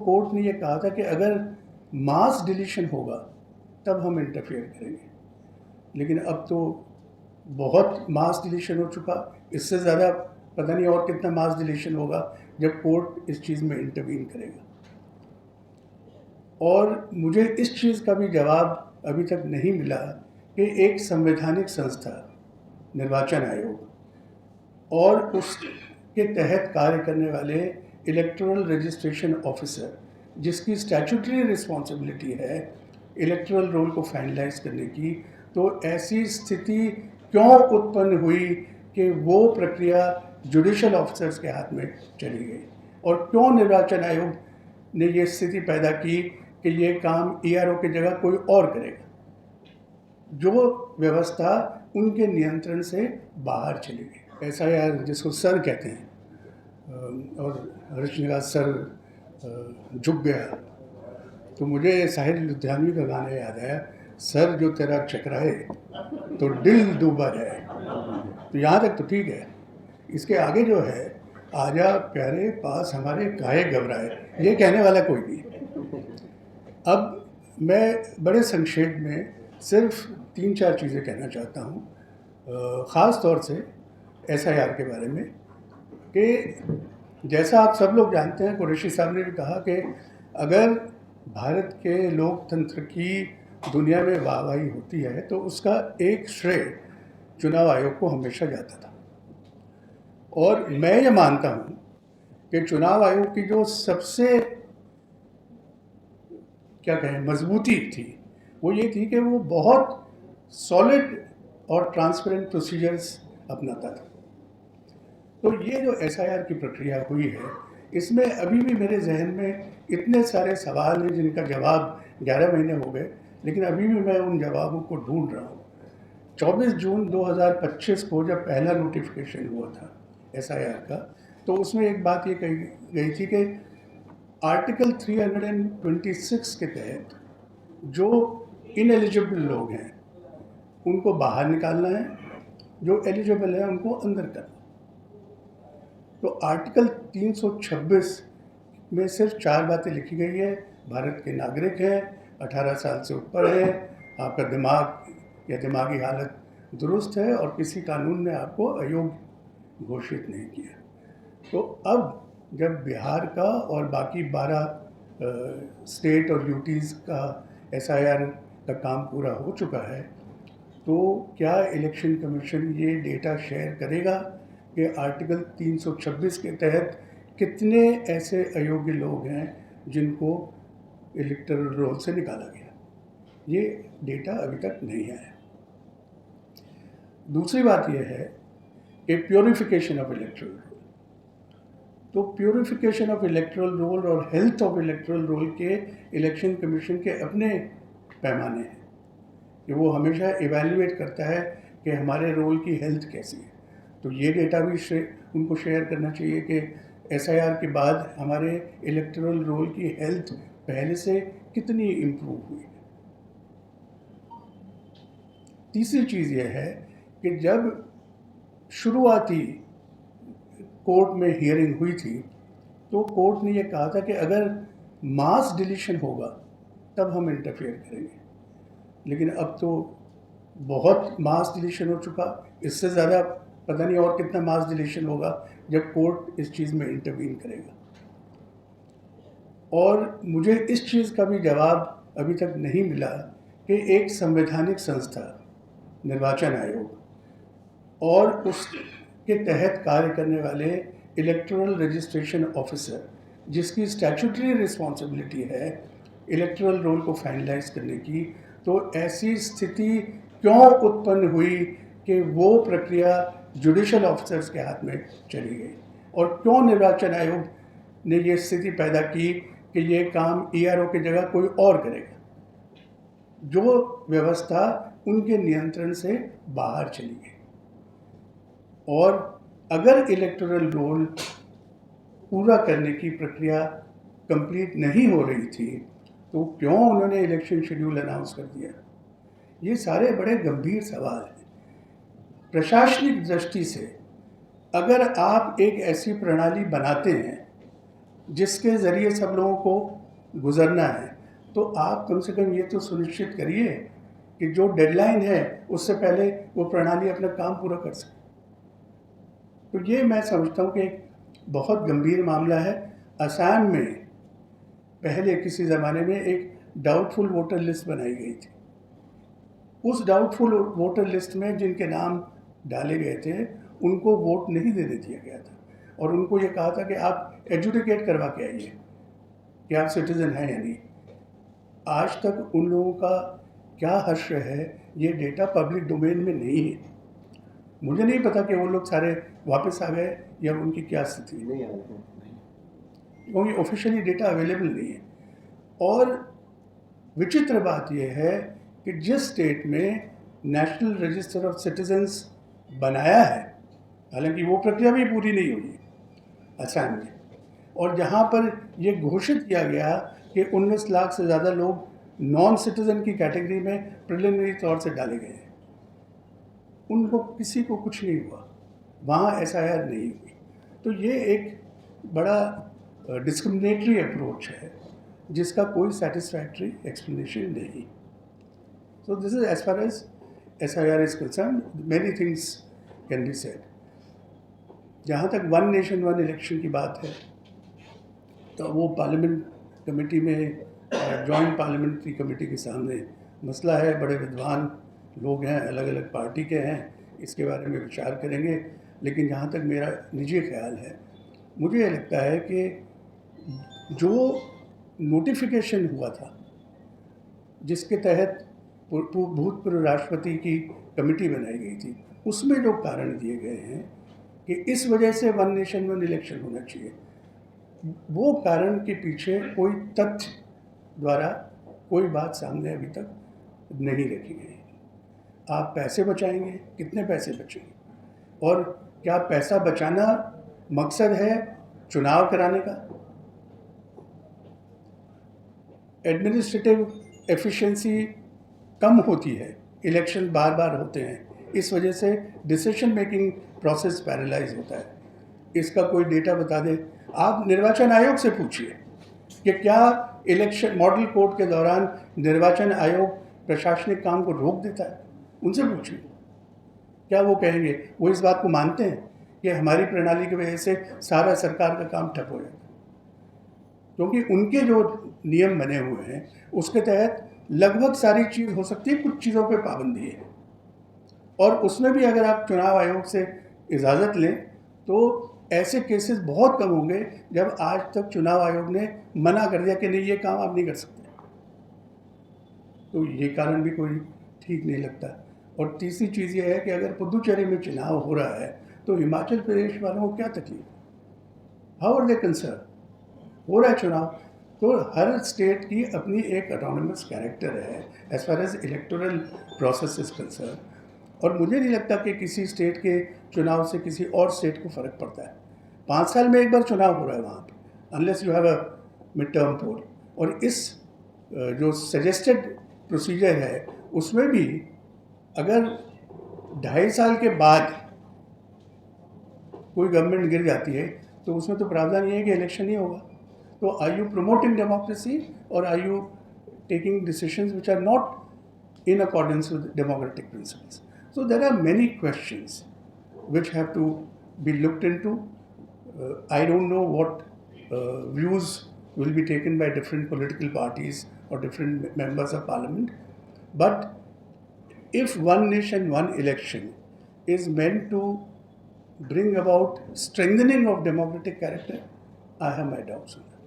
Court ने ये कहा था कि अगर मास डिलीशन होगा तब हम इंटरफेयर करेंगे, लेकिन अब तो बहुत मास डिलीशन हो चुका। इससे ज़्यादा पता नहीं और कितना मास डिलीशन होगा जब कोर्ट इस चीज़ में इंटरवीन करेगा। और मुझे इस चीज़ का भी जवाब अभी तक नहीं मिला कि एक संवैधानिक संस्था निर्वाचन आयोग और उसके तहत कार्य करने वाले इलेक्टोरल रजिस्ट्रेशन ऑफिसर, जिसकी स्टैट्यूटरी रिस्पॉन्सिबिलिटी है इलेक्टोरल रोल को फाइनलाइज करने की, तो ऐसी स्थिति क्यों उत्पन्न हुई कि वो प्रक्रिया जुडिशल ऑफिसर्स के हाथ में चली गई, और क्यों निर्वाचन आयोग ने ये स्थिति पैदा की कि ये काम ईआरओ की जगह कोई और करेगा, जो व्यवस्था उनके नियंत्रण से बाहर चली गई। ऐसा यार जिसको सर कहते हैं, और रजनीकांत सर झुक गया, तो मुझे साहिर लुधियानवी का गाना याद आया, सर जो तेरा चकराए तो दिल डूबा जाए। तो यहाँ तक तो ठीक है, इसके आगे जो है, आजा प्यारे पास हमारे काहे घबराए, ये कहने वाला कोई नहीं। अब मैं बड़े संक्षेप में सिर्फ 3-4 चीज़ें कहना चाहता हूँ, ख़ास तौर से एसआईआर के बारे में, कि जैसा आप सब लोग जानते हैं, कुरैशी साहब ने भी कहा कि अगर भारत के लोकतंत्र की दुनिया में वाहवाही होती है तो उसका एक श्रेय चुनाव आयोग को हमेशा जाता था। और मैं ये मानता हूँ कि चुनाव आयोग की जो सबसे क्या कहें मजबूती थी, वो ये थी कि वो बहुत सॉलिड और ट्रांसपेरेंट प्रोसीजर्स अपनाता था। तो ये जो एसआईआर की प्रक्रिया हुई है, इसमें अभी भी मेरे जहन में इतने सारे सवाल हैं जिनका जवाब 11 महीने हो गए, लेकिन अभी भी मैं उन जवाबों को ढूंढ रहा हूँ। 24 जून 2025 को जब पहला नोटिफिकेशन हुआ था एसआईआर का, तो उसमें एक बात ये कही गई थी कि आर्टिकल 326 के तहत जो इनएलिजिबल लोग हैं उनको बाहर निकालना है, जो एलिजिबल है उनको अंदर करना। तो आर्टिकल 326 में सिर्फ 4 बातें लिखी गई है। भारत के नागरिक हैं, 18 साल से ऊपर हैं, आपका दिमाग या दिमागी हालत दुरुस्त है, और किसी कानून ने आपको अयोग्य घोषित नहीं किया। तो अब जब बिहार का और बाकी 12 स्टेट और यूटीज़ का एसआईआर का काम पूरा हो चुका है, तो क्या इलेक्शन कमीशन ये डेटा शेयर करेगा कि आर्टिकल 326 के तहत कितने ऐसे अयोग्य लोग हैं जिनको इलेक्टोरल रोल से निकाला गया? ये डेटा अभी तक नहीं आया। दूसरी बात यह है कि प्योरिफिकेशन ऑफ इलेक्टोरल रोल, तो प्योरिफिकेशन ऑफ इलेक्टोरल रोल और हेल्थ ऑफ इलेक्टोरल रोल के इलेक्शन कमीशन के अपने पैमाने हैं कि वो हमेशा इवैल्यूएट करता है कि हमारे रोल की हेल्थ कैसी है। तो ये डेटा भी उनको शेयर करना चाहिए कि एसआईआर के बाद हमारे इलेक्टोरल रोल की हेल्थ पहले से कितनी इम्प्रूव हुई है। तीसरी चीज़ ये है कि जब शुरुआती कोर्ट में हियरिंग हुई थी, तो कोर्ट ने ये कहा था कि अगर मास डिलीशन होगा तब हम इंटरफेयर करेंगे, लेकिन अब तो बहुत मास डिलीशन हो चुका। इससे ज़्यादा पता नहीं और कितना मास डिलीशन होगा जब कोर्ट इस चीज़ में इंटरवीन करेगा। और मुझे इस चीज़ का भी जवाब अभी तक नहीं मिला कि एक संवैधानिक संस्था निर्वाचन आयोग और उसके तहत कार्य करने वाले इलेक्टोरल रजिस्ट्रेशन ऑफिसर, जिसकी स्टैट्यूटरी रिस्पॉन्सिबिलिटी है इलेक्टोरल रोल को फाइनलाइज करने की, तो ऐसी स्थिति क्यों उत्पन्न हुई कि वो प्रक्रिया जुडिशल ऑफिसर्स के हाथ में चली गई, और क्यों निर्वाचन आयोग ने ये स्थिति पैदा की कि ये काम ईआरओ की जगह कोई और करेगा, जो व्यवस्था उनके नियंत्रण से बाहर चली गई। और अगर इलेक्टोरल रोल पूरा करने की प्रक्रिया कंप्लीट नहीं हो रही थी, तो क्यों उन्होंने इलेक्शन शेड्यूल अनाउंस कर दिया? ये सारे बड़े गंभीर सवाल हैं। प्रशासनिक दृष्टि से अगर आप एक ऐसी प्रणाली बनाते हैं जिसके ज़रिए सब लोगों को गुजरना है, तो आप कम से कम ये तो सुनिश्चित करिए कि जो डेडलाइन है उससे पहले वो प्रणाली अपना काम पूरा कर सके। तो ये मैं समझता हूँ कि एक बहुत गंभीर मामला है। असम में पहले किसी ज़माने में एक डाउटफुल वोटर लिस्ट बनाई गई थी। उस डाउटफुल वोटर लिस्ट में जिनके नाम डाले गए थे उनको वोट नहीं देने दिया गया था, और उनको ये कहा था कि आप एजुकेट करवा के आइए कि आप सिटीज़न हैं या नहीं। आज तक उन लोगों का क्या हश्र है, ये डेटा पब्लिक डोमेन में नहीं है। मुझे नहीं पता कि वो लोग सारे वापस आ गए या उनकी क्या स्थिति नहीं है, क्योंकि ऑफिशियली डेटा अवेलेबल नहीं है। और विचित्र बात यह है कि जिस स्टेट में नेशनल रजिस्टर ऑफ सिटीजन्स बनाया है, हालांकि वो प्रक्रिया भी पूरी नहीं हुई असम में, और जहाँ पर ये घोषित किया गया कि 19 लाख से ज़्यादा लोग नॉन सिटीज़न की कैटेगरी में प्रिलिमिनरी तौर से डाले गए हैं, उनको किसी को कुछ नहीं हुआ, वहाँ एसआईआर नहीं हुई। तो ये एक बड़ा डिस्क्रिमिनेटरी अप्रोच है जिसका कोई सेटिस्फैक्ट्री एक्सप्लेनेशन नहीं। So this is as far as SIR is concern, many things can be said. जहाँ तक वन नेशन वन इलेक्शन की बात है, तो वो पार्लियामेंट कमेटी में, जॉइंट पार्लियामेंट्री कमेटी के सामने मसला है। बड़े विद्वान लोग हैं, अलग अलग पार्टी के हैं, इसके बारे में विचार करेंगे। लेकिन जहाँ तक मेरा निजी ख्याल है, मुझे ये लगता है कि जो नोटिफिकेशन हुआ था जिसके तहत भूतपूर्व राष्ट्रपति की कमेटी बनाई गई थी, उसमें जो कारण दिए गए हैं कि इस वजह से वन नेशन वन इलेक्शन होना चाहिए, वो कारण के पीछे कोई तथ्य द्वारा कोई बात सामने अभी तक नहीं रखी गई। आप पैसे बचाएंगे, कितने पैसे बचेंगे, और क्या पैसा बचाना मकसद है चुनाव कराने का? एडमिनिस्ट्रेटिव एफिशिएंसी कम होती है, इलेक्शन बार बार होते हैं, इस वजह से डिसीजन मेकिंग प्रोसेस पैरालाइज होता है। इसका कोई डेटा बता दे। आप निर्वाचन आयोग से पूछिए कि क्या इलेक्शन मॉडल कोड के दौरान निर्वाचन आयोग प्रशासनिक काम को रोक देता है, उनसे पूछिए, क्या वो कहेंगे? वो इस बात को मानते हैं कि हमारी प्रणाली की वजह से सारा सरकार का काम ठप हो जाता है? क्योंकि उनके जो नियम बने हुए हैं उसके तहत लगभग सारी चीज़ हो सकती है, कुछ चीज़ों पे पाबंदी है, और उसमें भी अगर आप चुनाव आयोग से इजाज़त लें तो ऐसे केसेस बहुत कम होंगे जब आज तक चुनाव आयोग ने मना कर दिया कि नहीं, ये काम आप नहीं कर सकते। तो ये कारण भी कोई ठीक नहीं लगता। और तीसरी चीज़ ये है कि अगर पुदुचेरी में चुनाव हो रहा है तो हिमाचल प्रदेश वालों को क्या तकलीफ? How are they concern? हो रहा है चुनाव, तो हर स्टेट की अपनी एक ऑटोनमस कैरेक्टर है as far as electoral process is concern, और मुझे नहीं लगता कि किसी स्टेट के चुनाव से किसी और स्टेट को फ़र्क पड़ता है। 5 साल में एक बार चुनाव हो रहा है वहाँ पे, unless you have a mid term poll. और इस जो सजेस्टेड प्रोसीजर है उसमें भी अगर 2.5 साल के बाद कोई गवर्नमेंट गिर जाती है तो उसमें तो प्रावधान ये है कि इलेक्शन ही होगा। तो आर यू प्रमोटिंग डेमोक्रेसी और are you taking decisions which are not in accordance with democratic principles? So there are many questions which have to be looked into. I don't know what views will be taken by different political parties or different members of parliament, but if one nation, one election is meant to bring about strengthening of democratic character, I have my doubts on that.